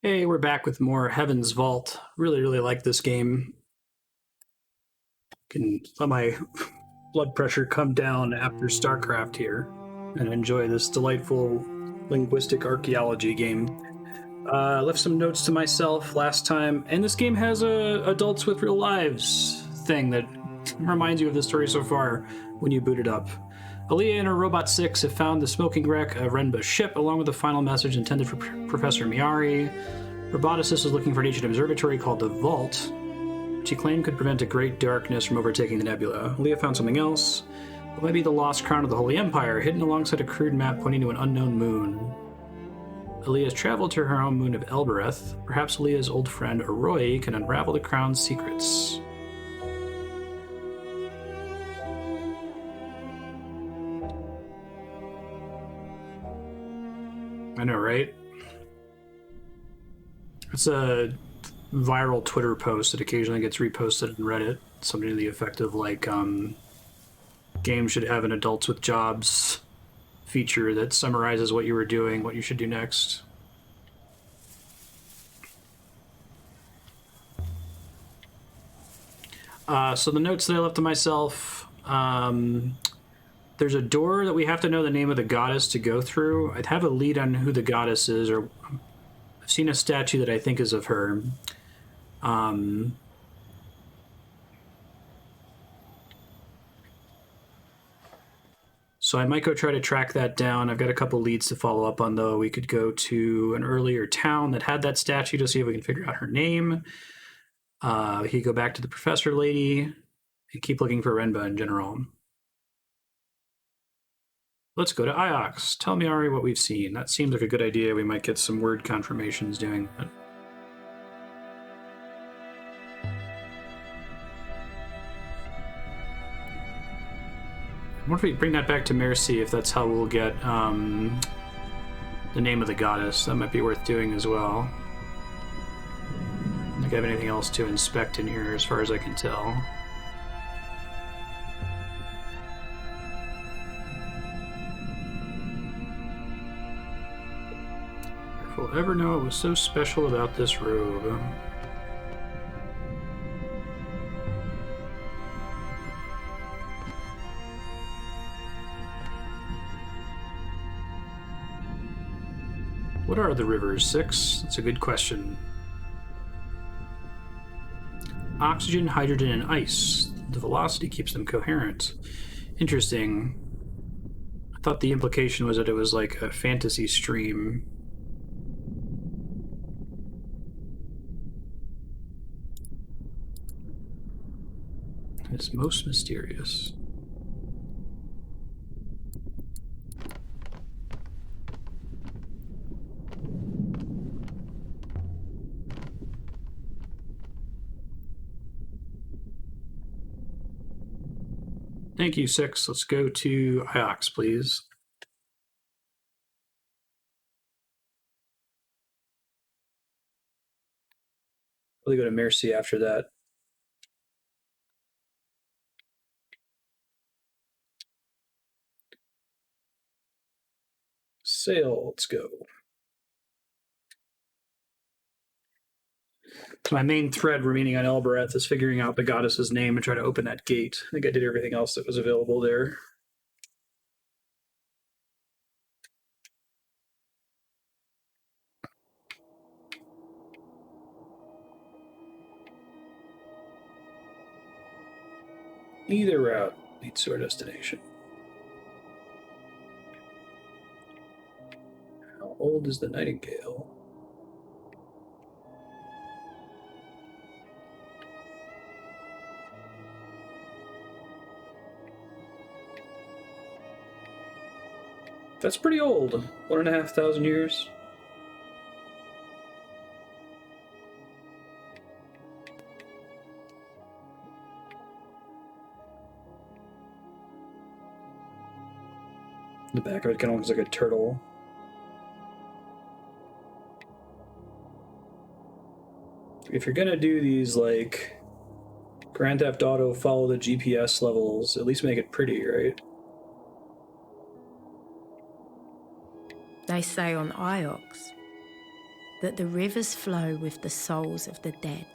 Hey, we're back with more Heaven's Vault. Really like this game. Can let my blood pressure come down after StarCraft here and enjoy this delightful linguistic archaeology game. Left some notes to myself last time, and this game has a adults with real lives thing that reminds you of the story so far when you boot it up. Aaliyah and her Robot 6 have found the smoking wreck of Renba's ship, along with a final message intended for Professor Miari. Roboticist is looking for an ancient observatory called the Vault, which he claimed could prevent a great darkness from overtaking the nebula. Aaliyah found something else. It might be the lost crown of the Holy Empire, hidden alongside a crude map pointing to an unknown moon. Aaliyah has traveled to her home moon of Elbereth. Perhaps Aaliyah's old friend Arroy can unravel the crown's secrets. I know, right? It's a viral Twitter post that occasionally gets reposted in Reddit. Something to the effect of like, games should have an adults with jobs feature that summarizes what you were doing, what you should do next. So the notes that I left to myself, there's a door that we have to know the name of the goddess to go through. I'd have a lead on who the goddess is, or I've seen a statue that I think is of her. So I might go try to track that down. I've got a couple leads to follow up on, though. We could go to an earlier town that had that statue to see if we can figure out her name. We could go back to the professor lady and keep looking for Renba in general. Let's go to Iox. Tell me, Ari, what we've seen. That seems like a good idea. We might get some word confirmations doing that. I wonder if we bring that back to Mercy, if that's how we'll get the name of the goddess. That might be worth doing as well. I don't think I have anything else to inspect in here as far as I can tell. If we'll ever know what was so special about this robe. What are the rivers, 6? That's a good question. Oxygen, hydrogen, and ice. The velocity keeps them coherent. Interesting. I thought the implication was that it was like a fantasy stream. It's most mysterious. Thank you, 6. Let's go to Iox, please. We'll go to Mercy after that. Sail, let's go. So my main thread remaining on Elbereth is figuring out the goddess's name and try to open that gate. I think I did everything else that was available there. Either route leads to our destination. How old is the nightingale? That's pretty old. 1,500 years. The back of it kind of looks like a turtle. If you're gonna do these like Grand Theft Auto follow the GPS levels, at least make it pretty, right? They say on Iox, that the rivers flow with the souls of the dead.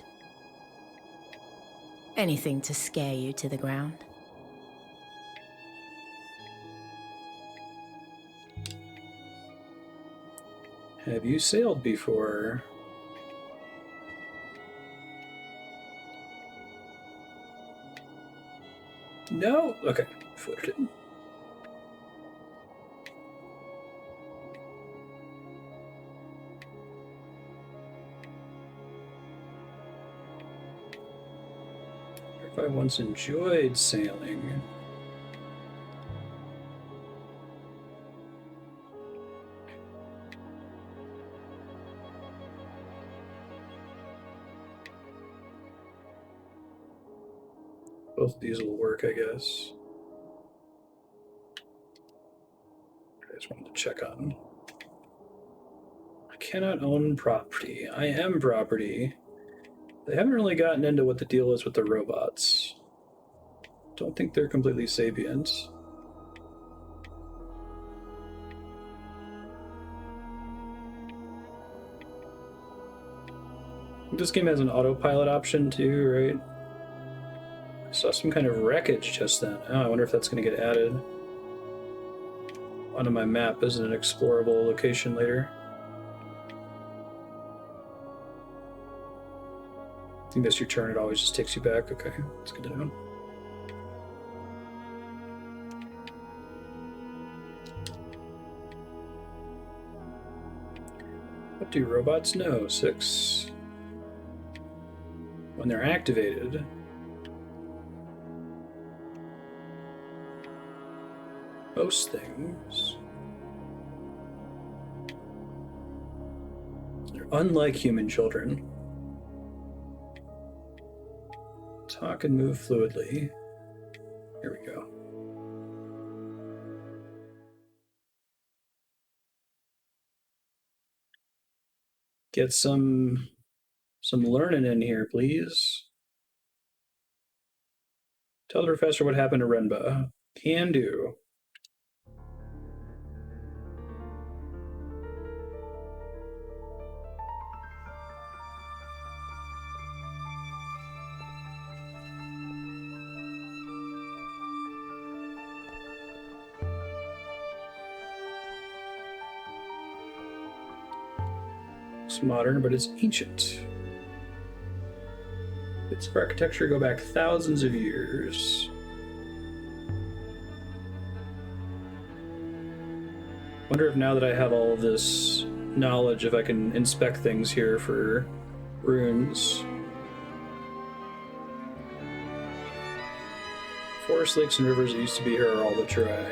Anything to scare you to the ground. Have you sailed before? No? Okay, flipped it. If I once enjoyed sailing. Both of these will work, I guess. I just wanted to check on. I cannot own property. I am property. They haven't really gotten into what the deal is with the robots. Don't think they're completely sapient. This game has an autopilot option too, right? I saw some kind of wreckage just then. Oh, I wonder if that's going to get added onto my map as an explorable location later. I think that's your turn, it always just takes you back. Okay, that's good to know. What do robots know? 6. When they're activated, most things are unlike human children. Talk and move fluidly. Here we go. Get some learning in here, please. Tell the professor what happened to Renba. Can do. It's modern, but it's ancient. Bits of architecture go back thousands of years. Wonder if now that I have all of this knowledge, if I can inspect things here for runes. Forest, lakes, and rivers that used to be here are all but dry.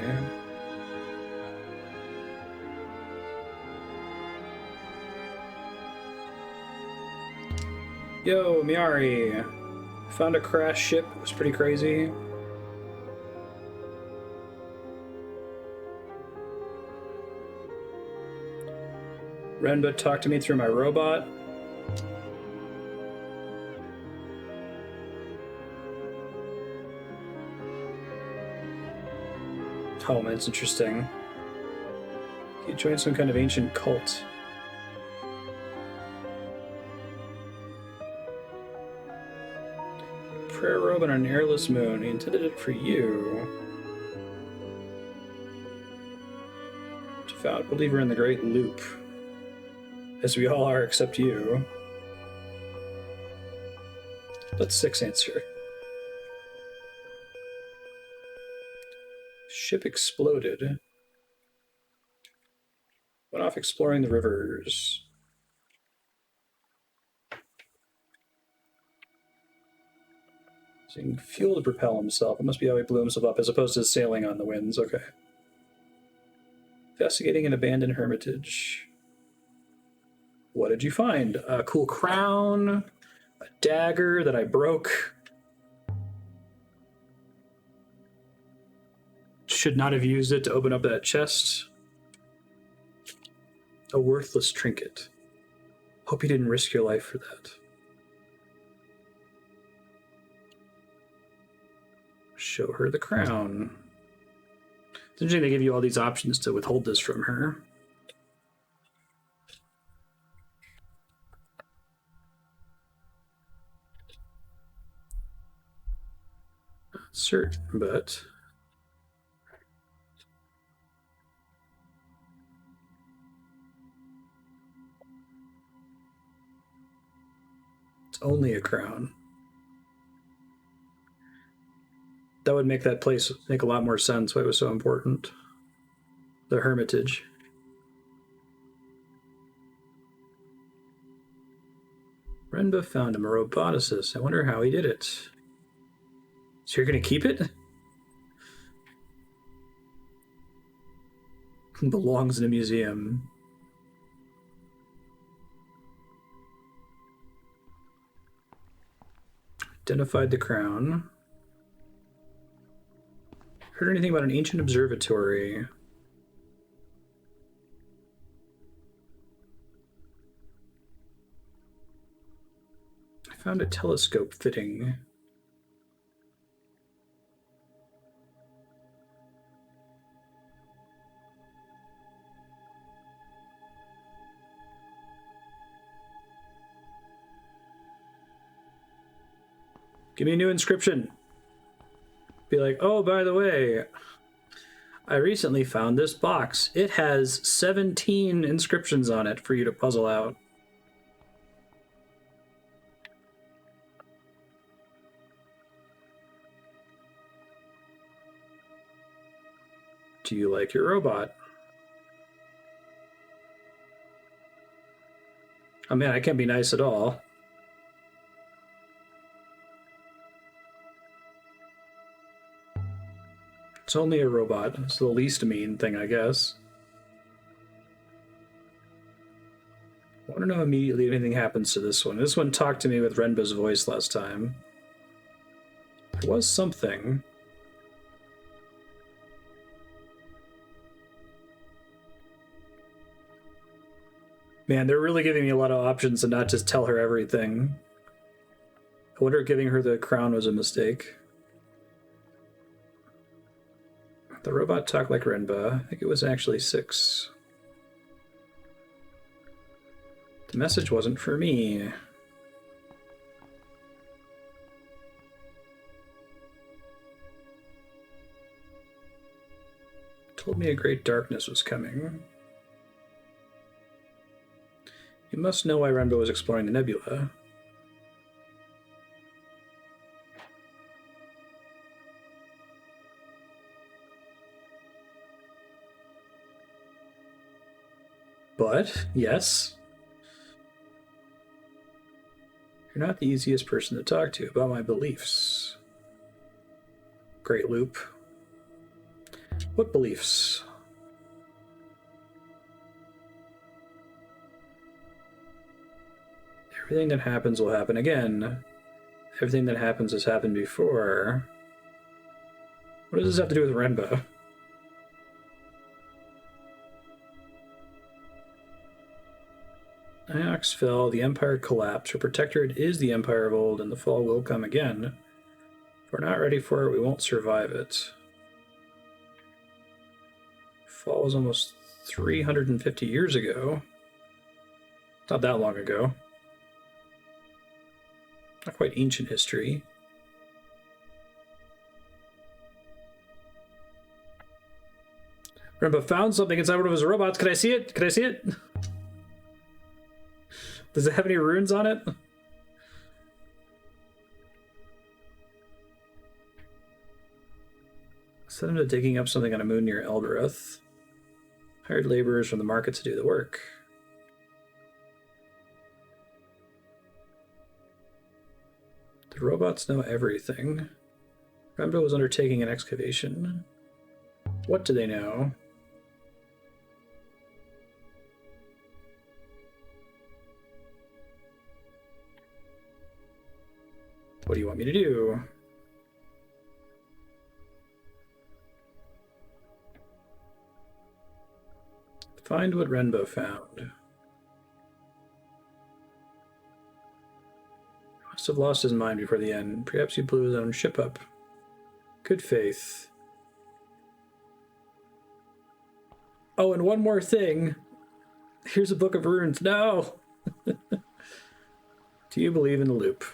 Yo, Miari. Found a crashed ship. It was pretty crazy. Renba talked to me through my robot. Oh, man, it's interesting. He joined some kind of ancient cult. Prayer robe on an airless moon. He intended it for you. Devout believer in the Great Loop. As we all are, except you. Let 6 answer. Ship exploded. Went off exploring the rivers. Using fuel to propel himself. It must be how he blew himself up, as opposed to sailing on the winds. Okay. Investigating an abandoned hermitage. What did you find? A cool crown, a dagger that I broke. Should not have used it to open up that chest. A worthless trinket. Hope you didn't risk your life for that. Show her the crown. It's interesting they give you all these options to withhold this from her. certain, but it's only a crown. That would make that place make a lot more sense why it was so important. The Hermitage. Renba found him a roboticist. I wonder how he did it. So you're going to keep it? Belongs in a museum. Identified the crown. Heard anything about an ancient observatory? I found a telescope fitting. Give me a new inscription. Be like, oh, by the way, I recently found this box. It has 17 inscriptions on it for you to puzzle out. Do you like your robot? Oh man, I can't be nice at all. It's only a robot. It's the least mean thing, I guess. I want to know immediately if anything happens to this one. This one talked to me with Renba's voice last time. There was something. Man, they're really giving me a lot of options and not just tell her everything. I wonder if giving her the crown was a mistake. The robot talked like Renba. I think it was actually 6. The message wasn't for me. Told me a great darkness was coming. You must know why Renba was exploring the nebula. But, yes. You're not the easiest person to talk to about my beliefs. Great loop. What beliefs? Everything that happens will happen again. Everything that happens has happened before. What does this have to do with Renba? Iox fell, the Empire collapsed. Her protectorate is the Empire of old, and the fall will come again. If we're not ready for it, we won't survive it. Fall was almost 350 years ago. Not that long ago. Not quite ancient history. Renba found something inside one of his robots. Can I see it? Can I see it? Does it have any runes on it? Send him to digging up something on a moon near Elbereth. Hired laborers from the market to do the work. The robots know everything. Renba was undertaking an excavation. What do they know? What do you want me to do? Find what Renba found. Must have lost his mind before the end. Perhaps he blew his own ship up. Good faith. Oh, and one more thing. Here's a book of runes. No! Do you believe in the loop?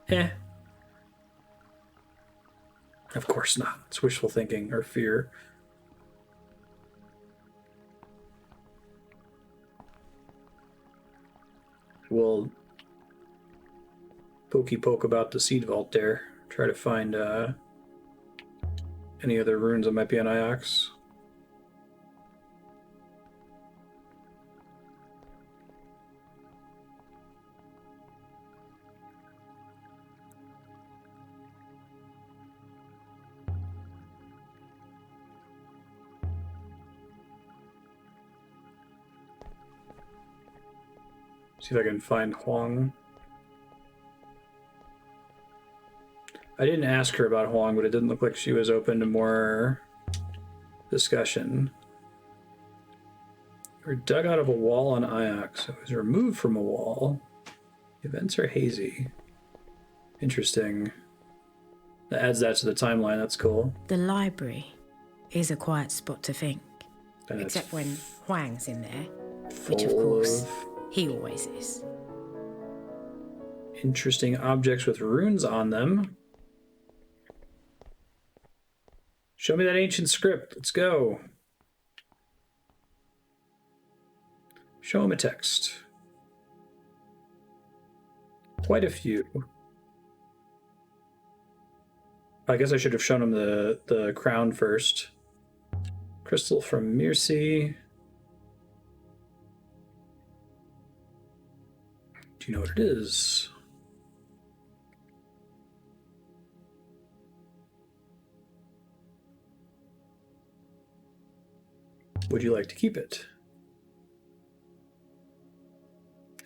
Eh. Of course not. It's wishful thinking or fear. We'll pokey poke about the seed vault there. Try to find any other runes that might be on Iox. See if I can find Huang. I didn't ask her about Huang, but it didn't look like she was open to more discussion. We were dug out of a wall on Iox. It was removed from a wall. Events are hazy. Interesting. That adds that to the timeline. That's cool. The library is a quiet spot to think. And Except when Huang's in there, full which of course he always is. Interesting objects with runes on them. Show me that ancient script. Let's go. Show him a text. Quite a few. I guess I should have shown him the crown first. Crystal from Mircea. Do you know what it is? Would you like to keep it?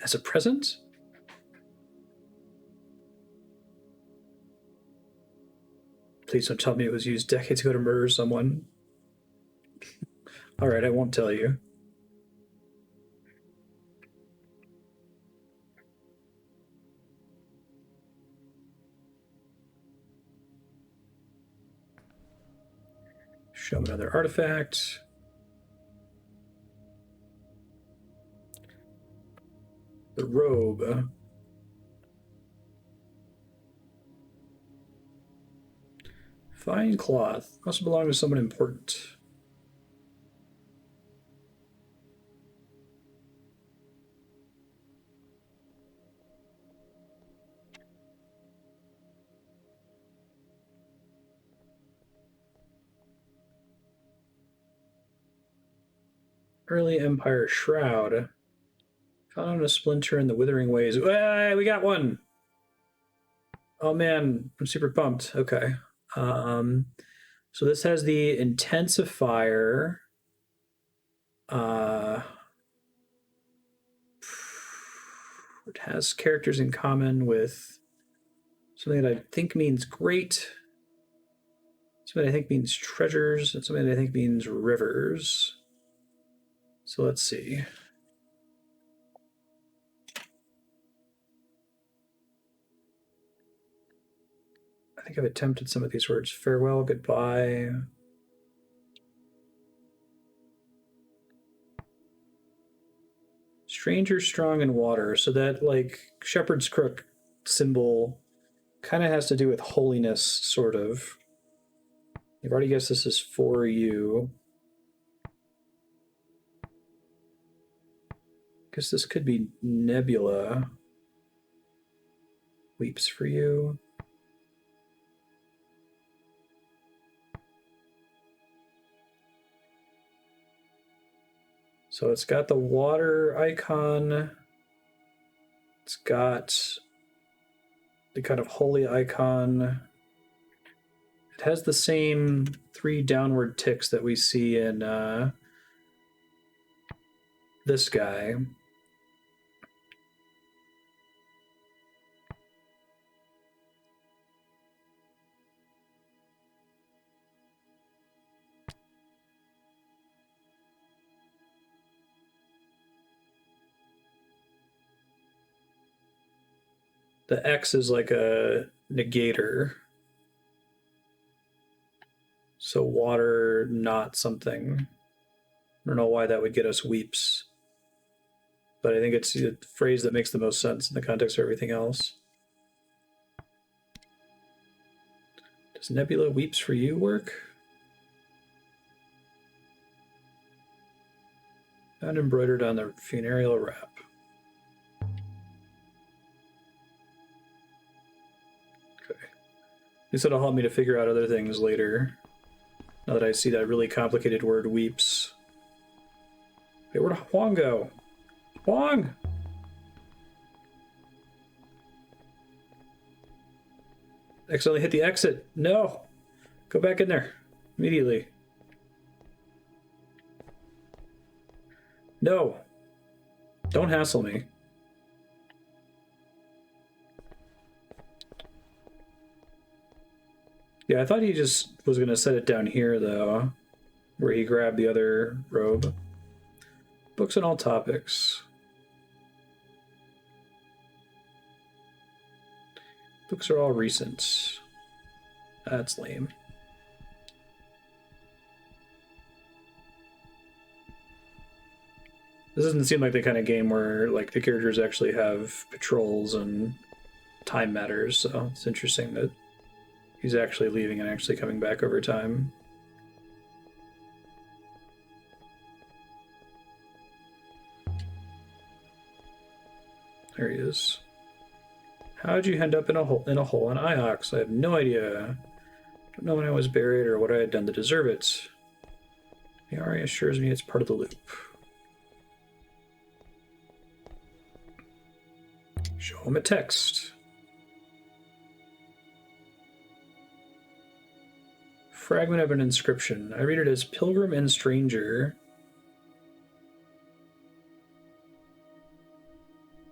As a present? Please don't tell me it was used decades ago to murder someone. All right, I won't tell you. Show another artifact. The robe. Fine cloth. Must belong to someone important. Early Empire Shroud. Found a splinter in the Withering Ways. Hey, we got one! Oh man, I'm super pumped. Okay. So this has the intensifier. It has characters in common with something that I think means great, something I think means treasures, and something that I think means rivers. So let's see. I think I've attempted some of these words. Farewell, goodbye. Stranger, strong, and water. So that, like, shepherd's crook symbol kind of has to do with holiness, sort of. You've already guessed this is for you. Guess this could be Nebula. Weeps for you. So it's got the water icon. It's got the kind of holy icon. It has the same 3 downward ticks that we see in this guy. The X is like a negator. So water, not something. I don't know why that would get us weeps. But I think it's a phrase that makes the most sense in the context of everything else. Does Nebula Weeps for You work? Found embroidered on the funereal wrap. Okay. At least that'll help me to figure out other things later. Now that I see that really complicated word, weeps. Hey, where'd Huang go? Huang! Accidentally hit the exit. No! Go back in there. Immediately. No! Don't hassle me. Yeah, I thought he just was going to set it down here, though, where he grabbed the other robe. Books on all topics. Books are all recent. That's lame. This doesn't seem like the kind of game where like the characters actually have patrols and time matters, so it's interesting that he's actually leaving and actually coming back over time. There he is. How'd you end up in a hole in Iox? I have no idea. Don't know when I was buried or what I had done to deserve it. The Ari assures me it's part of the loop. Show him a text. Fragment of an inscription. I read it as Pilgrim and Stranger.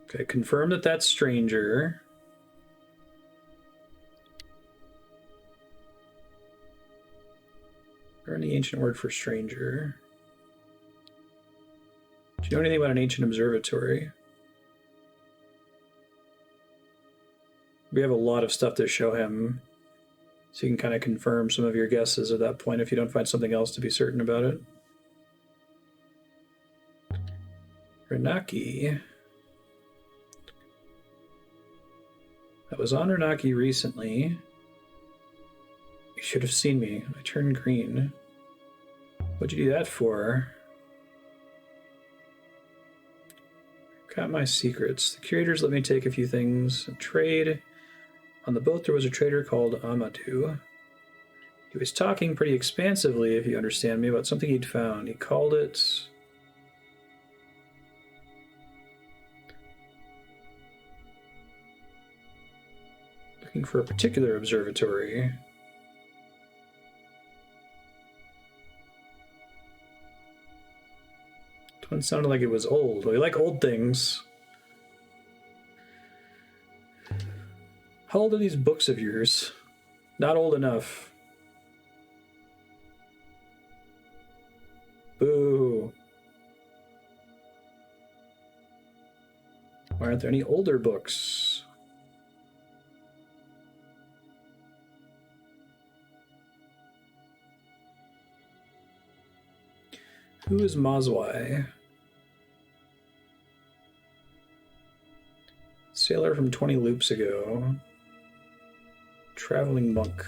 Okay, confirm that that's Stranger. Or any ancient word for stranger. Do you know anything about an ancient observatory? We have a lot of stuff to show him, so you can kind of confirm some of your guesses at that point if you don't find something else to be certain about it. Renaki. I was on Renaki recently. You should have seen me. I turned green. What'd you do that for? Got my secrets. The curators let me take a few things and trade. On the boat there was a trader called Amadou. He was talking pretty expansively, if you understand me, about something he'd found. He called it... looking for a particular observatory. One sounded like it was old. We like old things. How old are these books of yours? Not old enough. Boo. Why aren't there any older books? Who is Mazwai? Sailor from 20 loops ago. Traveling monk.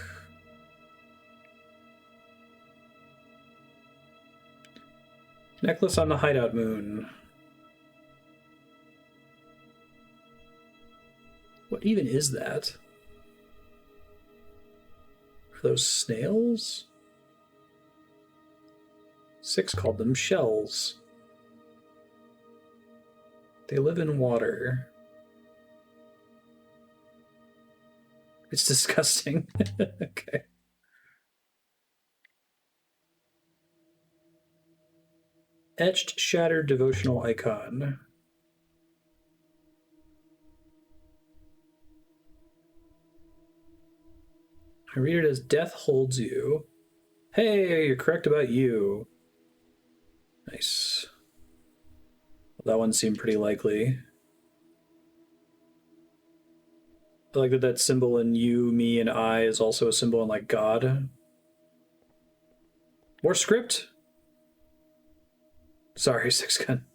Necklace on the hideout moon. What even is that? Are those snails? 6 called them shells. They live in water. It's disgusting. Okay. Etched, shattered devotional icon. I read it as death holds you. Hey, you're correct about you. Nice. Well, that one seemed pretty likely. I like that symbol in you, me, and I is also a symbol in, like, God. More script? Sorry, Six Gun.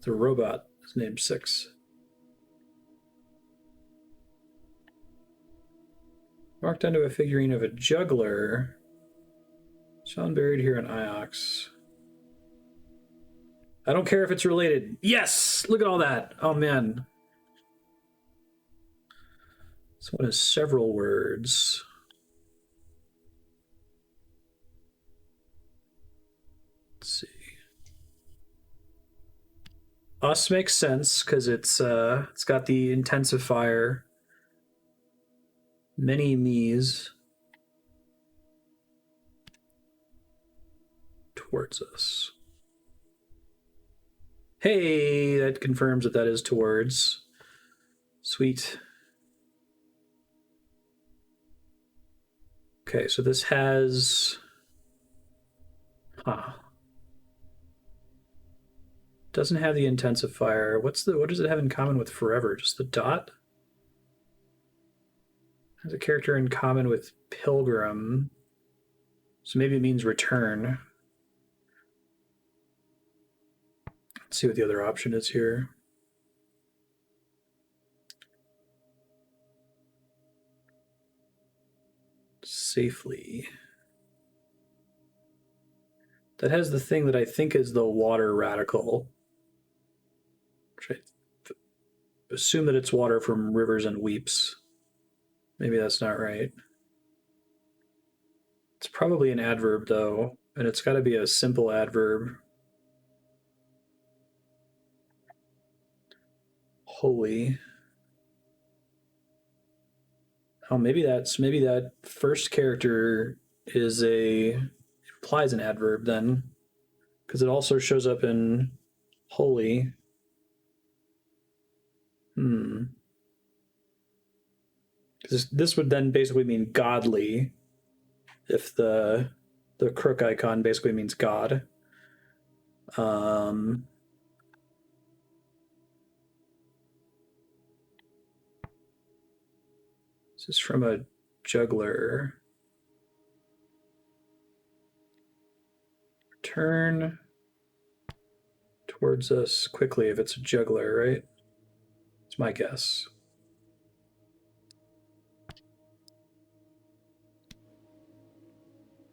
The robot is named Six. Marked onto a figurine of a juggler. Found buried here in Iox. I don't care if it's related. Yes! Look at all that. Oh, man. This one has several words. Let's see. Us makes sense because it's got the intensifier. Many me's towards us. Hey, that confirms that that is towards. Sweet. Okay, so this has... Huh. Doesn't have the intensifier. What does it have in common with forever? Just the dot? Has a character in common with pilgrim. So maybe it means return. Let's see what the other option is here. Safely. That has the thing that I think is the water radical. Which I assume that it's water from rivers and weeps. Maybe that's not right. It's probably an adverb, though, and it's got to be a simple adverb. Holy. Oh, maybe that first character is implies an adverb then, because it also shows up in holy. This would then basically mean godly, if the crook icon basically means God. This is from a juggler. Turn towards us quickly if it's a juggler, right? It's my guess.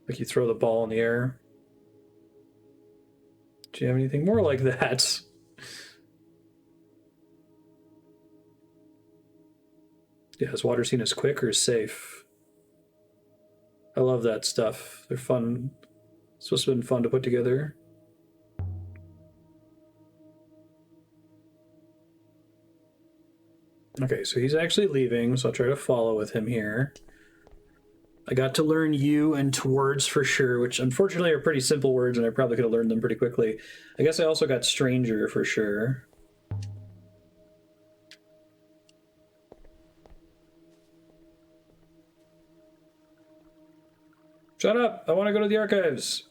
Like you throw the ball in the air. Do you have anything more like that? Yeah, is water seen as quick or safe? I love that stuff. They're fun. It's supposed to have been fun to put together. Okay, so he's actually leaving, so I'll try to follow with him here. I got to learn you and towards for sure, which unfortunately are pretty simple words, and I probably could have learned them pretty quickly. I guess I also got stranger for sure. Shut up! I want to go to the archives!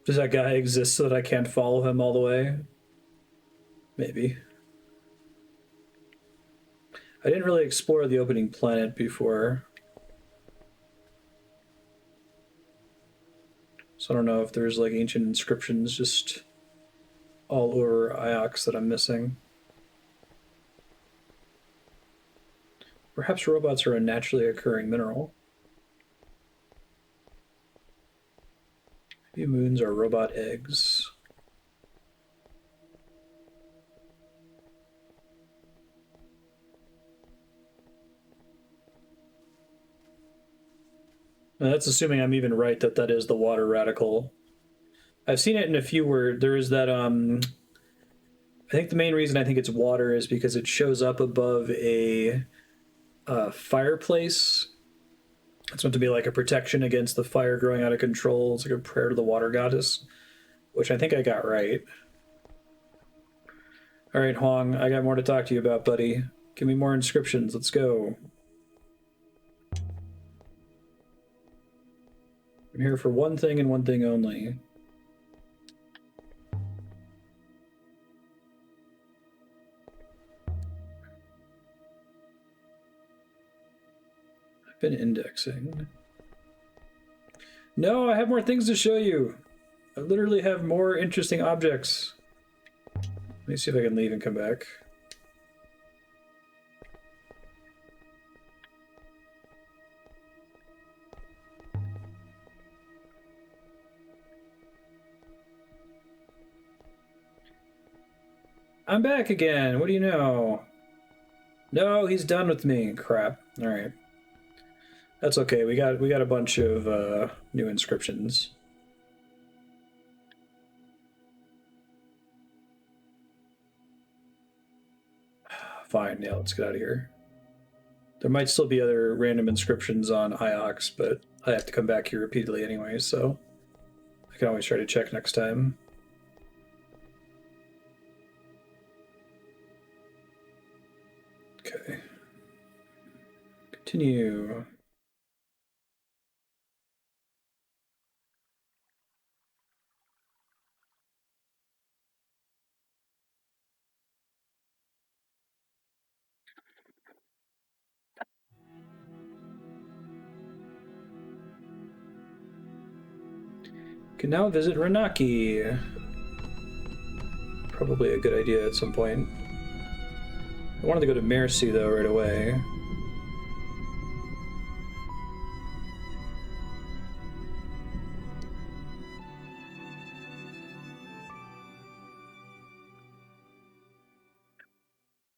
Does that guy exist so that I can't follow him all the way? Maybe. I didn't really explore the opening planet before. So I don't know if there's like ancient inscriptions just all over Iox that I'm missing. Perhaps robots are a naturally occurring mineral. Maybe moons are robot eggs. And that's assuming I'm even right that that is the water radical. I've seen it in a few where there is that, I think the main reason I think it's water is because it shows up above a fireplace. It's meant to be like a protection against the fire growing out of control. It's like a prayer to the water goddess, which I think I got right. All right, Huang, I got more to talk to you about, buddy. Give me more inscriptions. Let's go. I'm here for one thing and one thing only. I've been indexing. No, I have more things to show you. I literally have more interesting objects. Let me see if I can leave and come back. I'm back again. What do you know? No, he's done with me. Crap. All right. That's okay. We got a bunch of new inscriptions. Fine. Yeah, let's get out of here. There might still be other random inscriptions on Iox, but I have to come back here repeatedly anyway, so I can always try to check next time. Okay. Continue. Can now visit Renaki. Probably a good idea at some point. I wanted to go to Mercy though right away.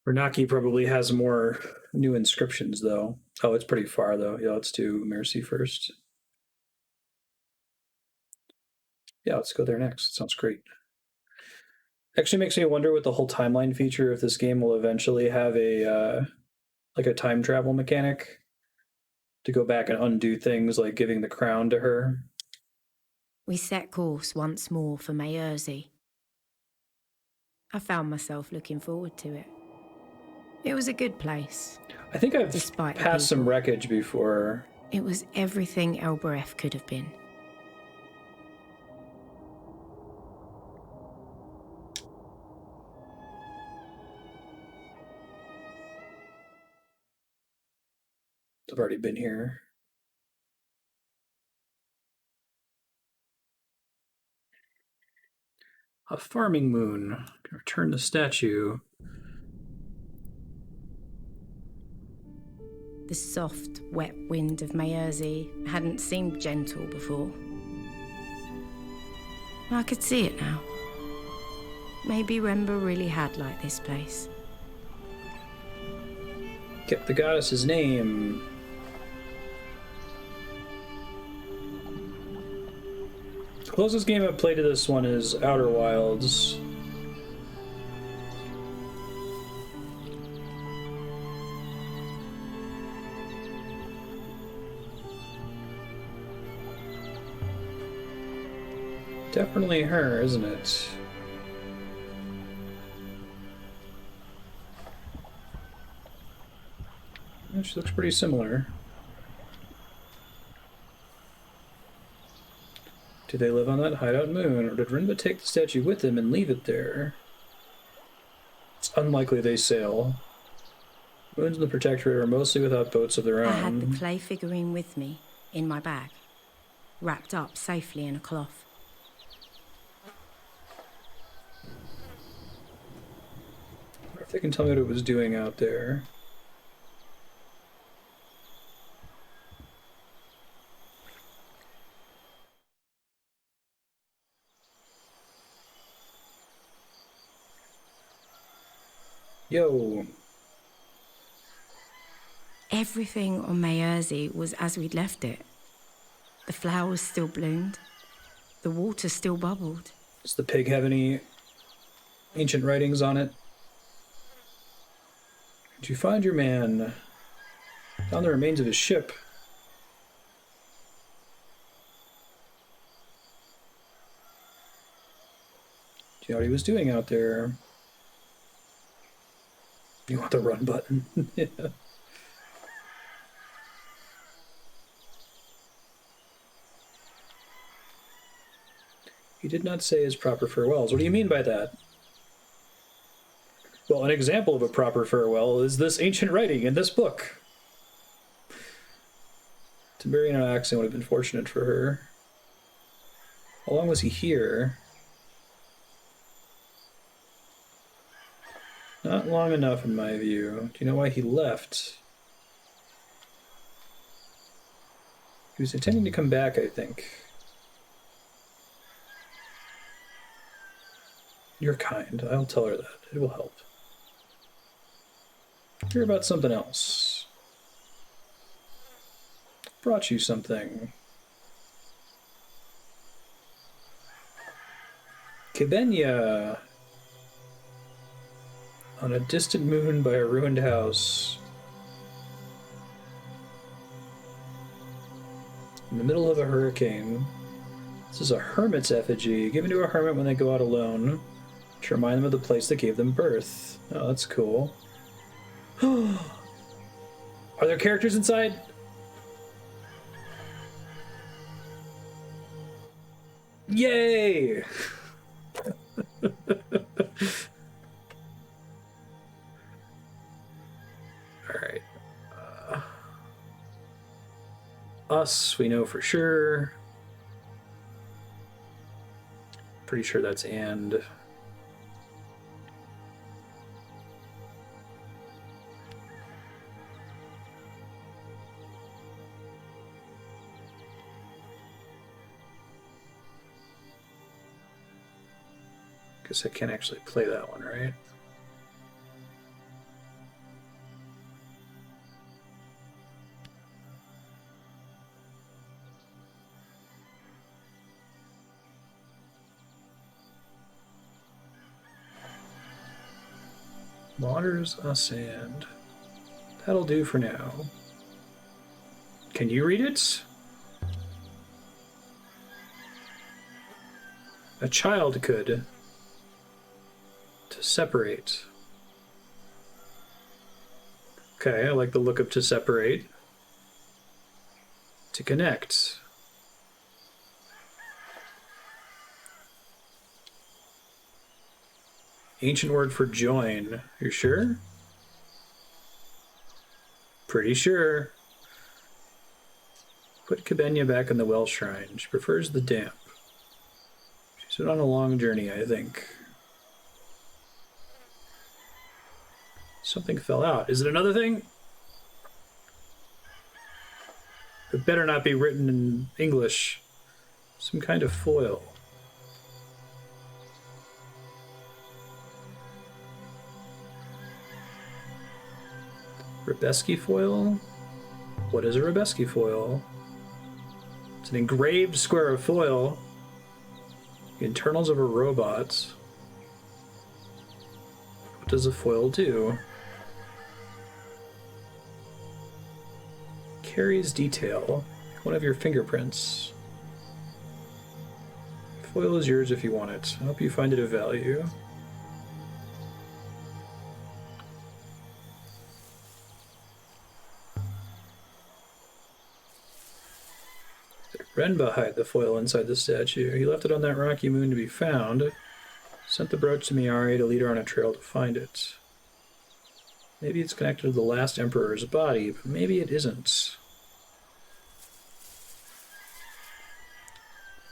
Renaki probably has more new inscriptions though. Oh, it's pretty far though. Yeah, let's do Mercy first. Yeah, let's go there next. Sounds great. Actually makes me wonder with the whole timeline feature if this game will eventually have a like a time travel mechanic to go back and undo things like giving the crown to her. We set course once more for Mayerzi. I found myself looking forward to it. It was a good place. I think I've Despite the passed some people. wreckage before. It was everything Elbereth could have been. I've already been here. A farming moon. Can return the statue. The soft, wet wind of Mayerzi hadn't seemed gentle before. I could see it now. Maybe Remba really had liked this place. Kept the goddess's name. The closest game I've played to this one is Outer Wilds. Definitely her, isn't it? She looks pretty similar. Do they live on that hideout moon, or did Rinba take the statue with him and leave it there? It's unlikely they sail. Moons in the Protectorate are mostly without boats of their own. I had the clay figurine with me, in my bag, wrapped up safely in a cloth. I wonder if they can tell me what it was doing out there. Yo. Everything on Mayerzi was as we'd left it. The flowers still bloomed. The water still bubbled. Does the pig have any ancient writings on it? Did you find your man? Found the remains of his ship. Do you know what he was doing out there? You want the run button? Yeah. He did not say his proper farewells. What do you mean by that? Well, an example of a proper farewell is this ancient writing in this book. To bury an accent would have been fortunate for her. How long was he here? Not long enough, in my view. Do you know why he left? He was intending to come back, I think. You're kind. I'll tell her that. It will help. Hear about something else. Brought you something. Kibenya. On a distant moon by a ruined house. In the middle of a hurricane. This is a hermit's effigy, given to a hermit when they go out alone, to remind them of the place that gave them birth. Oh, that's cool. Are there characters inside? Yay! Alright. Us, we know for sure. Pretty sure that's and. Guess I can't actually play that one, right? Waters a sand. That'll do for now. Can you read it? A child could. To separate. Okay, I like the look of to separate. To connect. Ancient word for join. You sure? Pretty sure. Put Kibenya back in the well shrine. She prefers the damp. She's been on a long journey, I think. Something fell out. Is it another thing? It better not be written in English. Some kind of foil. Rebeski foil? What is a Rebeski foil? It's an engraved square of foil. The internals of a robot. What does a foil do? Carries detail. One of your fingerprints. Foil is yours if you want it. I hope you find it of value. Renba hid the foil inside the statue. He left it on that rocky moon to be found. Sent the brooch to Miari to lead her on a trail to find it. Maybe it's connected to the last emperor's body, but maybe it isn't.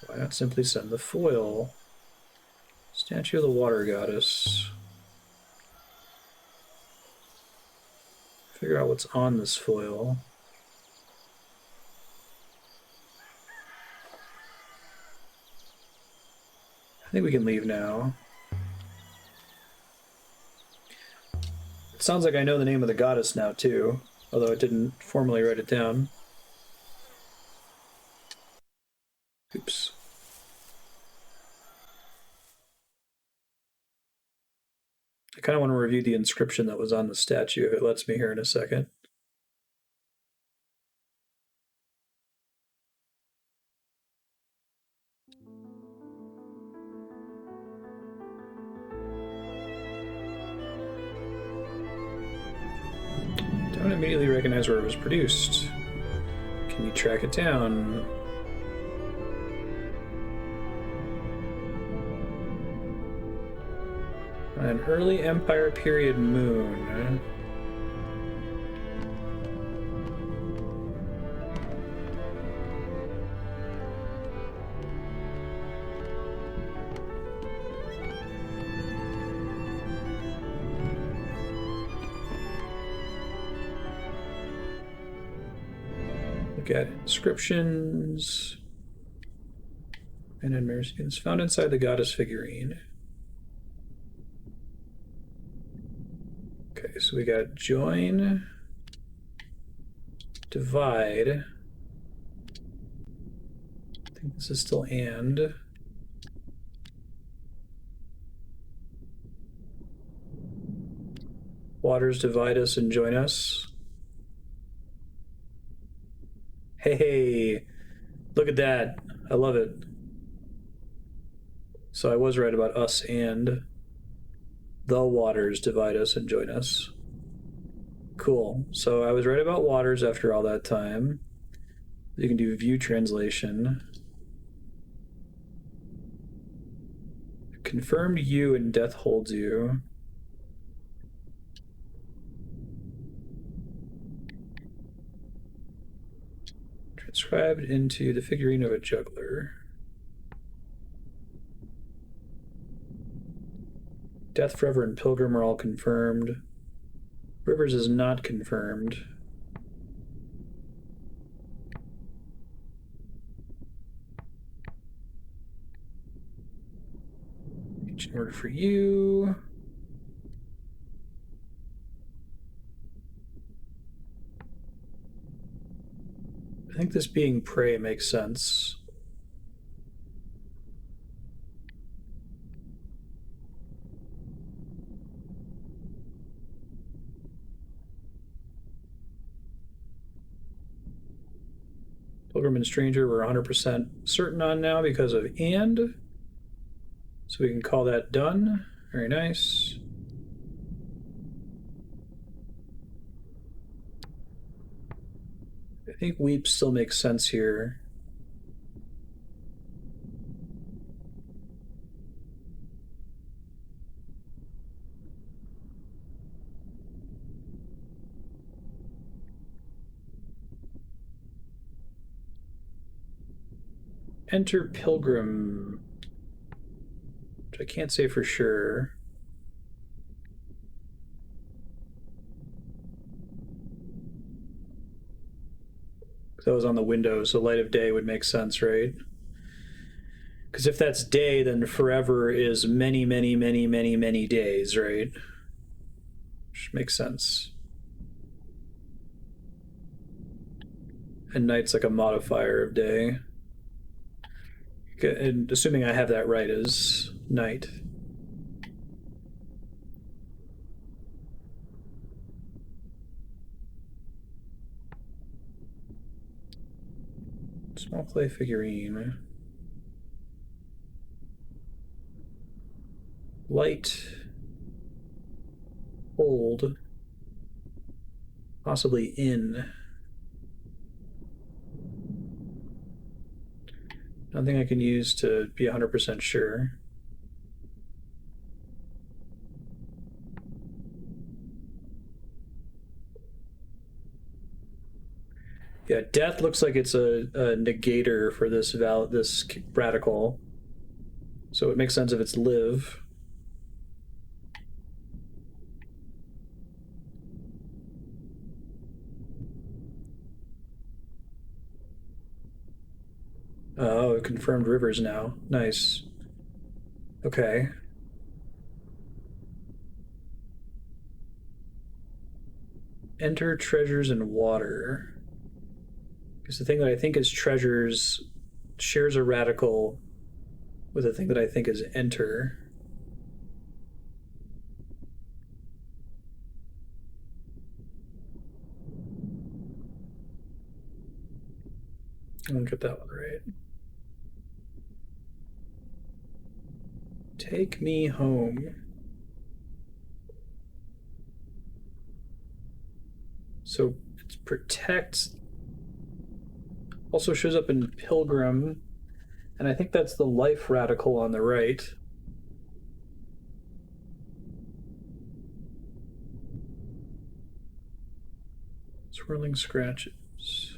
Why not simply send the foil? Statue of the water goddess. Figure out what's on this foil. I think we can leave now. It sounds like I know the name of the goddess now, too, although I didn't formally write it down. Oops. I kind of want to review the inscription that was on the statue, if it lets me here in a second. Don't immediately recognize where it was produced. Can you track it down? An early Empire period moon. Look at inscriptions. And in Mercy, it's found inside the goddess figurine. Okay, so we got join, divide. I think this is still and. Waters divide us and join us. Hey, look at that. I love it. So I was right about us and the waters divide us and join us. Cool. So I was right about waters after all that time. You can do view translation. Confirmed you and death holds you. Transcribed into the figurine of a juggler. Death Forever and Pilgrim are all confirmed. Rivers is not confirmed. Ancient word for you. I think this being prey makes sense. Pilgrim and Stranger we're 100% certain on now because of and. So we can call that done. Very nice. I think Weep still makes sense here. Enter Pilgrim, which I can't say for sure. That was on the window, so light of day would make sense, right? Because if that's day, then forever is many, many, many, many, many days, right? Which makes sense. And night's like a modifier of day. And assuming I have that right, is night. Small clay figurine. Light. Hold. Possibly in. Nothing I can use to be 100% sure. Yeah, death looks like it's a negator for this radical. So it makes sense if it's live. Oh, confirmed rivers now. Nice. Okay. Enter treasures and water. Because the thing that I think is treasures shares a radical with the thing that I think is enter. I don't get that one right. Take me home. So it's protect. Also shows up in Pilgrim. And I think that's the life radical on the right. Swirling scratches.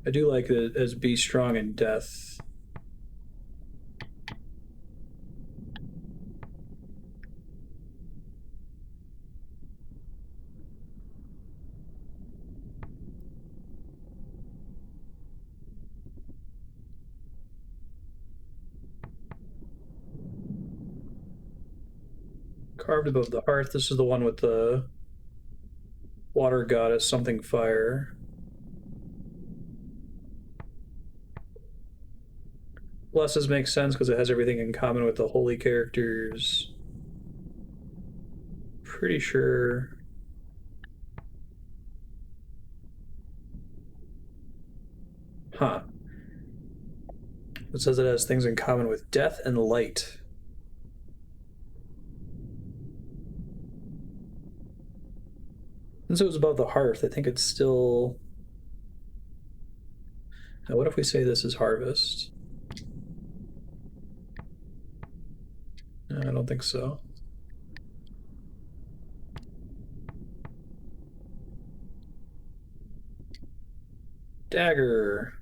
I do like it as be strong in death. Carved above the hearth. This is the one with the water goddess, something fire. Blesses makes sense because it has everything in common with the holy characters. Pretty sure. Huh. It says it has things in common with death and light. Since it was above the hearth, I think it's still... Now, what if we say this is harvest? No, I don't think so. Dagger.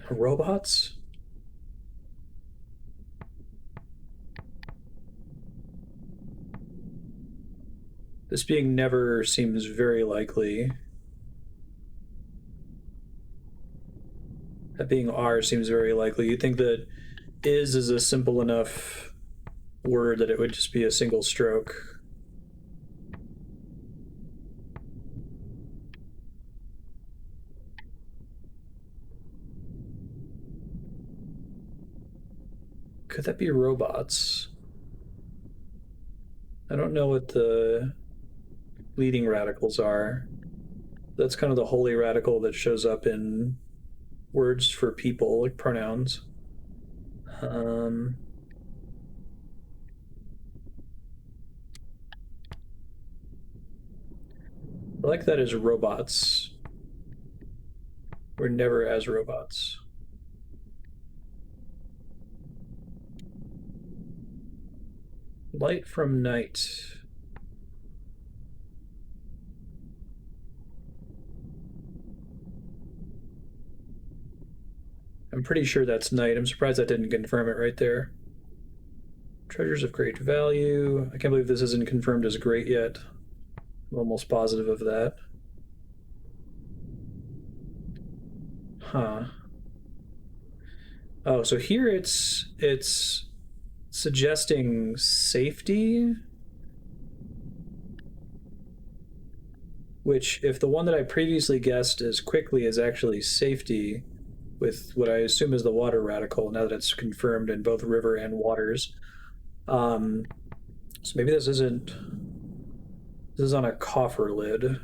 Robots? This being never seems very likely. That being R seems very likely. You'd think that is a simple enough word that it would just be a single stroke. Could that be robots? I don't know what the leading radicals are. That's kind of the holy radical that shows up in words for people, like pronouns. I like that as robots. We're never as robots. Light from night. I'm pretty sure that's night. I'm surprised that didn't confirm it right there. Treasures of great value. I can't believe this isn't confirmed as great yet. I'm almost positive of that. Huh. Oh, so here it's suggesting safety, which if the one that I previously guessed as quickly is actually safety with what I assume is the water radical, now that it's confirmed in both river and waters. So maybe this is on a coffer lid.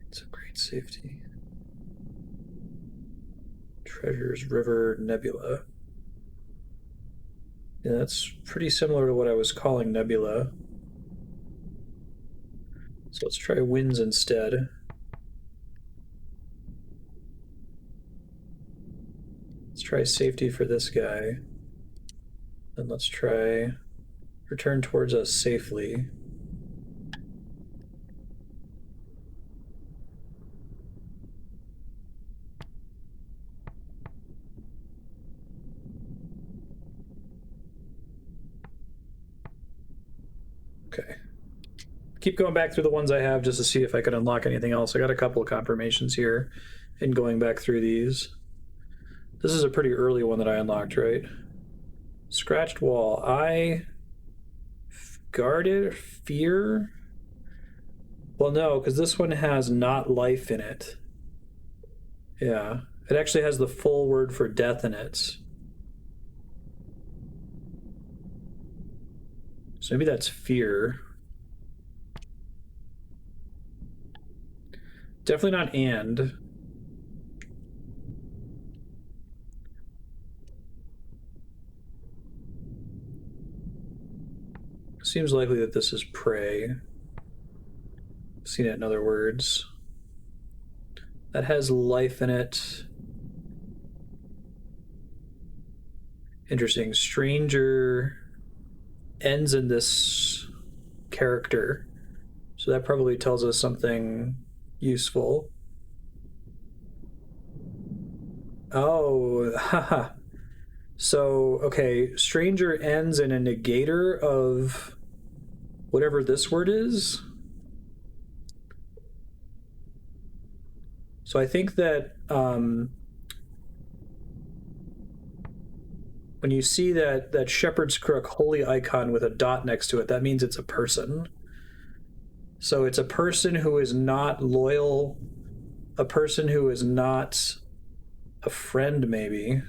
It's a great safety. Treasures, river, nebula. Yeah, that's pretty similar to what I was calling nebula. So let's try winds instead. Let's try safety for this guy. And let's try return towards us safely. Okay. Keep going back through the ones I have just to see if I can unlock anything else. I got a couple of confirmations here in going back through these. This is a pretty early one that I unlocked, right? Scratched wall. I guarded fear. Well, no, because this one has not life in it. Yeah, it actually has the full word for death in it. So maybe that's fear. Definitely not and. Seems likely that this is prey. Seen it in other words. That has life in it. Interesting. Stranger ends in this character. So that probably tells us something useful. Oh, haha. So, okay, stranger ends in a negator of whatever this word is. So I think that when you see that shepherd's crook holy icon with a dot next to it, that means it's a person. So it's a person who is not loyal, a person who is not a friend, maybe.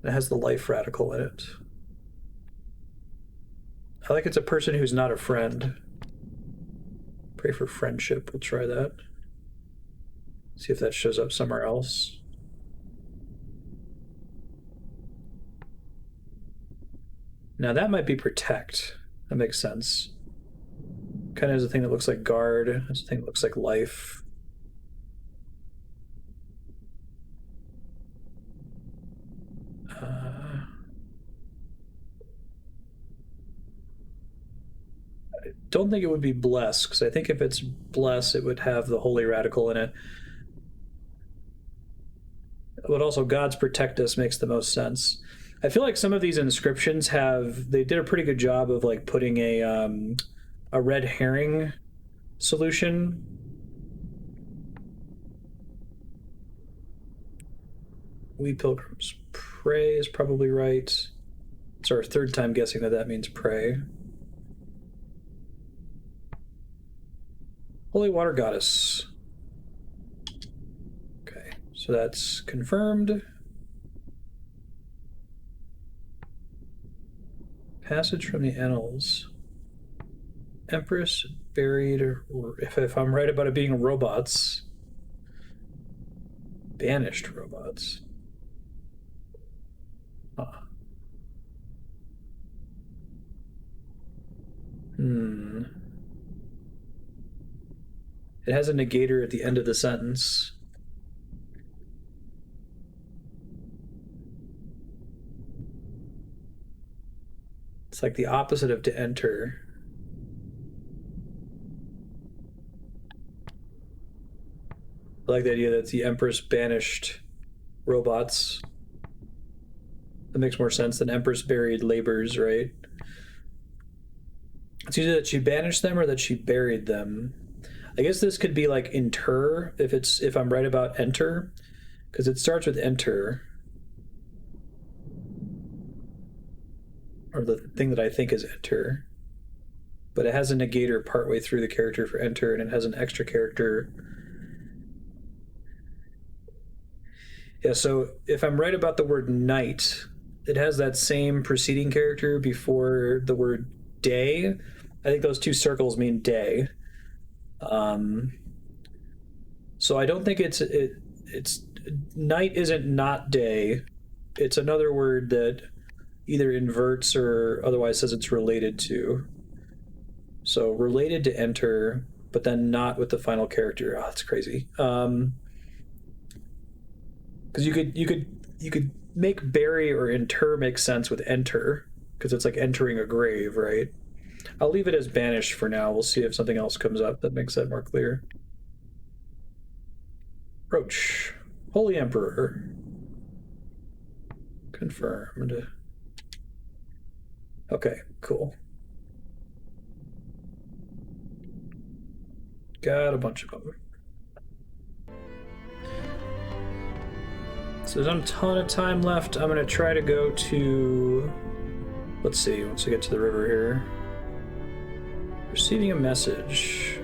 It has the life radical in it. I like it's a person who's not a friend. Pray for friendship. We'll try that. See if that shows up somewhere else. Now that might be protect. That makes sense. Kind of has a thing that looks like guard. Has a thing that looks like life. I don't think it would be bless, because I think if it's bless, it would have the holy radical in it. But also God's protect us makes the most sense. I feel like some of these inscriptions they did a pretty good job of like putting a red herring solution. We pilgrims pray is probably right. It's our third time guessing that means pray. Holy water goddess. Okay, so that's confirmed. Passage from the annals. Empress buried, or if I'm right about it being robots. Banished robots. Huh. It has a negator at the end of the sentence. It's like the opposite of to enter. I like the idea that the Empress banished robots. That makes more sense than Empress buried labors, right? It's either that she banished them or that she buried them. I guess this could be like inter if I'm right about enter, because it starts with enter, or the thing that I think is enter, but it has a negator partway through the character for enter, and it has an extra character. Yeah, so if I'm right about the word night, it has that same preceding character before the word day. I think those two circles mean day. So I don't think it's night isn't not day. It's another word that either inverts or otherwise says it's related to. So related to enter, but then not with the final character. Oh, that's crazy. Because you could make bury or inter make sense with enter, because it's like entering a grave, right? I'll leave it as banished for now. We'll see if something else comes up that makes that more clear. Roach. Holy Emperor. Confirmed. Okay, cool. Got a bunch of them. So there's not a ton of time left. I'm gonna try to go to, let's see, once we get to the river here. Receiving a message.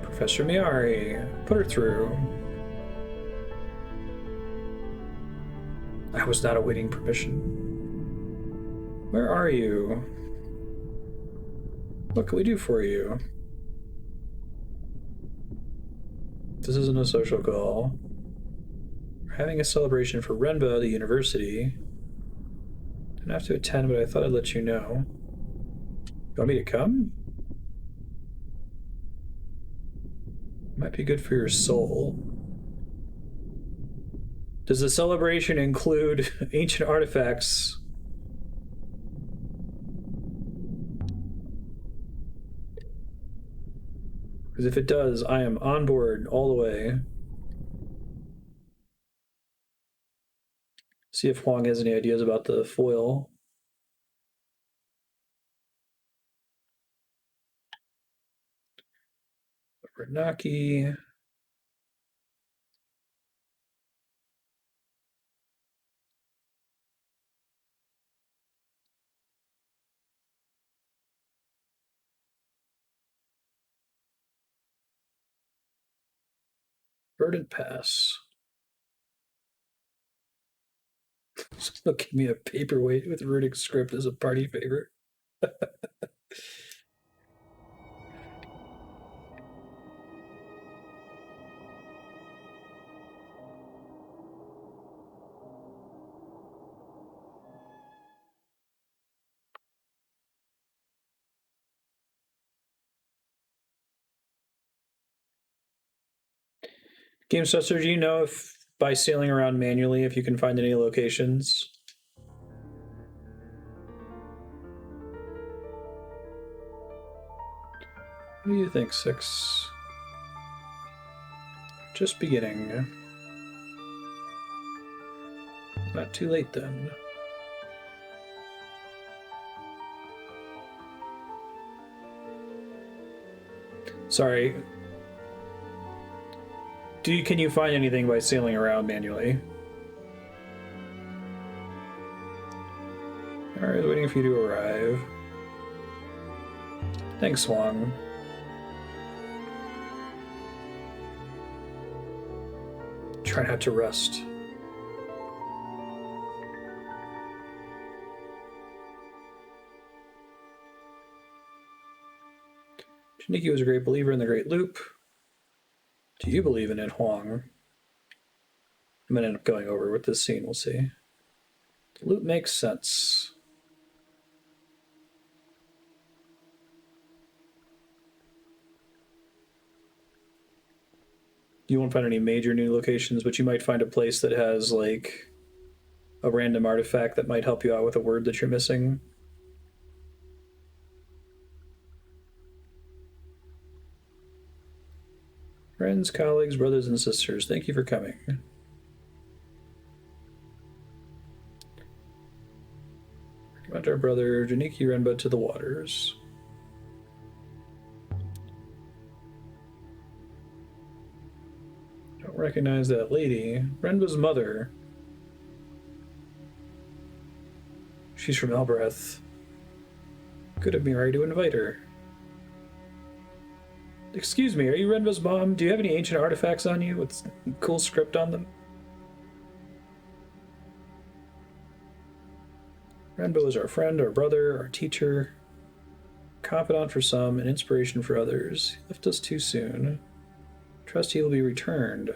Professor Miari. Put her through. I was not awaiting permission. Where are you? What can we do for you? This isn't a social call. We're having a celebration for Renba, the university. Didn't have to attend, but I thought I'd let you know. You want me to come? Might be good for your soul. Does the celebration include ancient artifacts? Because if it does, I am on board all the way. See if Huang has any ideas about the foil. Renaki. Verdant Pass. Someone give me a paperweight with runic script as a party favor. Game Suster, do you know if by sailing around manually if you can find any locations? What do you think, 6? Just beginning. Not too late then. Sorry. Can you find anything by sailing around manually? Alright, waiting for you to arrive. Thanks, Swang. Try not to rust. Shiniki was a great believer in the Great Loop. Do you believe in it, Huang? I'm gonna end up going over with this scene, we'll see. The loop makes sense. You won't find any major new locations, but you might find a place that has, like, a random artifact that might help you out with a word that you're missing. Friends, colleagues, brothers, and sisters, thank you for coming. Recommend our brother Janiki Renba to the waters. Don't recognize that lady. Renba's mother. She's from Albereth. Good of Mirai to invite her. Excuse me, are you Renba's mom? Do you have any ancient artifacts on you with cool script on them? Renba was our friend, our brother, our teacher, confidant for some, and inspiration for others. He left us too soon. Trust he will be returned.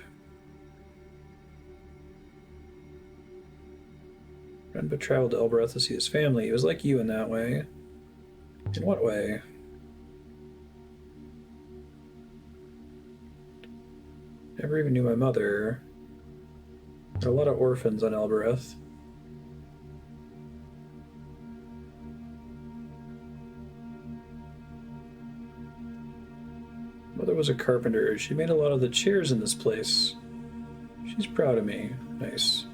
Renba traveled to Elbereth to see his family. He was like you in that way. In what way? Never even knew my mother. There are a lot of orphans on Elbereth. Mother was a carpenter. She made a lot of the chairs in this place. She's proud of me. Nice.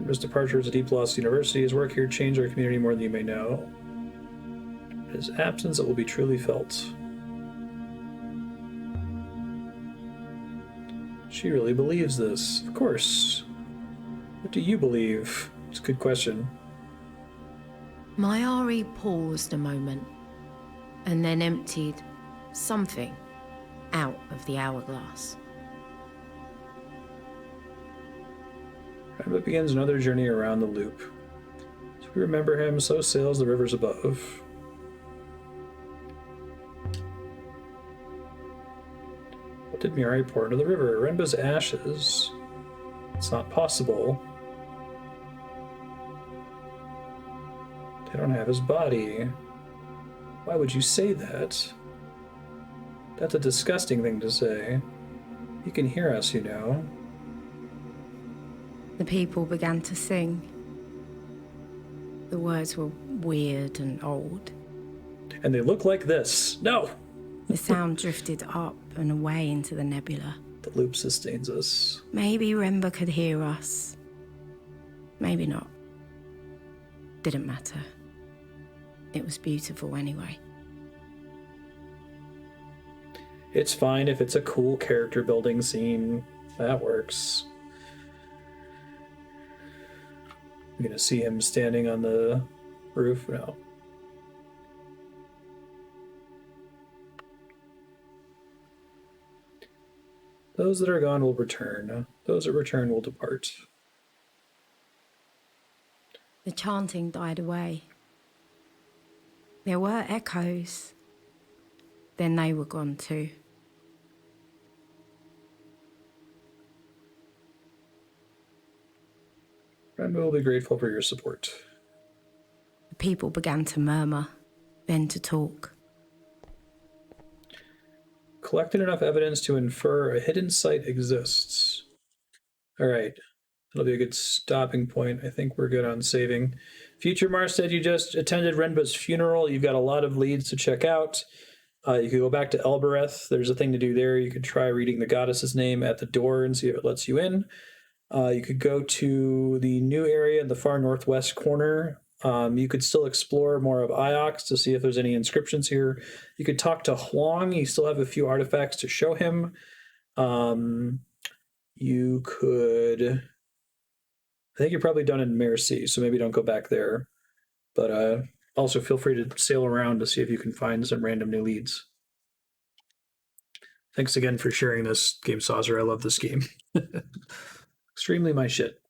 His departure is a deep loss to university. His work here changed our community more than you may know. His absence, it will be truly felt. She really believes this. Of course. What do you believe? It's a good question. Mayari paused a moment and then emptied something out of the hourglass. Renba begins another journey around the loop. As we remember him, so sails the rivers above. What did Mirai pour into the river? Renba's ashes. It's not possible. They don't have his body. Why would you say that? That's a disgusting thing to say. He can hear us, you know. The people began to sing. The words were weird and old. And they look like this. No! The sound drifted up and away into the nebula. The loop sustains us. Maybe Renba could hear us. Maybe not. Didn't matter. It was beautiful anyway. It's fine if it's a cool character building scene. That works. You're gonna see him standing on the roof? No. Those that are gone will return. Those that return will depart. The chanting died away. There were echoes. Then they were gone too. Renbo will be grateful for your support. The people began to murmur, then to talk. Collected enough evidence to infer a hidden site exists. All right. That'll be a good stopping point. I think we're good on saving. Future Marstead, you just attended Renba's funeral. You've got a lot of leads to check out. You could go back to Elbereth. There's a thing to do there. You could try reading the goddess's name at the door and see if it lets you in. You could go to the new area in the far northwest corner. You could still explore more of Iox to see if there's any inscriptions here. You could talk to Huang. You still have a few artifacts to show him. You could... I think you're probably done in Mercy, so maybe don't go back there. But also feel free to sail around to see if you can find some random new leads. Thanks again for sharing this, Game Saucer. I love this game. Extremely my shit.